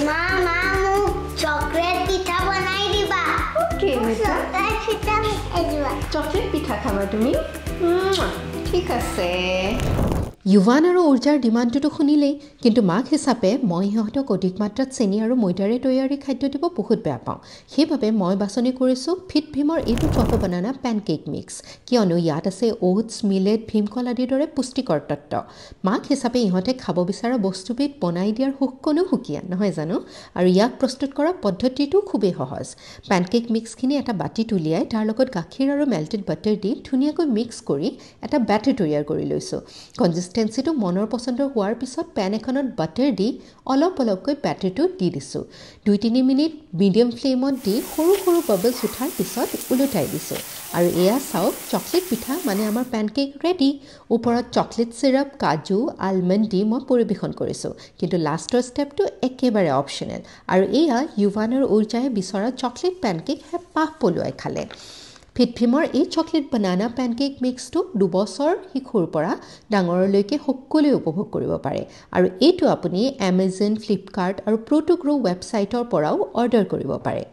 মা মা মোক চকলেট পিঠা বনাই দিবা ওকে বেটা চকলেট পিঠা বনাই দিবা চকলেট পিঠা খাবা তুমি ঠিক আছে ইউভান আৰু উৰ্জাৰ ডিমাণ্ডটো শুনিলেই কিন্তু মাক হিচাপে মই সিহঁতক অধিক মাত্ৰাত চেনি আৰু ময়দাৰে তৈয়াৰী খাদ্য দিব বহুত বেয়া পাওঁ সেইবাবে মই বাছনি কৰিছোঁ ফিট ভীমৰ এইটো চকো বানানা পেনকেক মিক্স কিয়নো ইয়াত আছে অ'টছ মিলেট ভীমকল আদিৰ দৰে পুষ্টিকৰ তত্ত্ব মাক হিচাপে ইহঁতে খাব বিচৰা বস্তুবিধ বনাই দিয়াৰ সুখকণো সুকীয়া নহয় জানো আৰু ইয়াক প্ৰস্তুত কৰাৰ পদ্ধতিটো খুবেই সহজ পেনকেক মিক্সখিনি এটা বাতিত উলিয়াই তাৰ লগত গাখীৰ আৰু মেল্টেড বাটাৰ দি ধুনীয়াকৈ মিক্স কৰি এটা বেটাৰ তৈয়াৰ কৰি লৈছোঁ কনচিষ্টেঞ্চিটো মনৰ পচন্দৰ হোৱাৰ পিছত পেন এখনত বাটাৰ দি অলপ অলপকৈ বেটাৰটো দি দিছোঁ 2-3 মিনিট মিডিয়াম ফ্লেমত দি সৰু সৰু বাবলছ উঠাৰ পিছত ওলোটাই দিছোঁ আৰু এয়া চাওক চকলেট পিঠা মানে আমাৰ পেনকেক ৰেডি ওপৰত চকলেট চিৰাপ কাজু আলমণ্ড দি মই পৰিৱেশন কৰিছোঁ কিন্তু লাষ্টৰ ষ্টেপটো একেবাৰে অপশ্যনেল আৰু এয়া ইউভান আৰু উৰ্জাই বিচৰা চকলেট পেনকেক হেঁপাহ পলুৱাই খালে ফিটভীমৰ এই চকলেট বানানা পেনকেক মিক্সটো 2 বছৰ শিশুৰ পৰা ডাঙৰলৈকে সকলোৱে উপভোগ কৰিব পাৰে আৰু এইটো আপুনি এমেজন ফ্লিপকাৰ্ট আৰু প্ৰটোগ্ৰ ৱেবছাইটৰ পৰাও অৰ্ডাৰ কৰিব পাৰে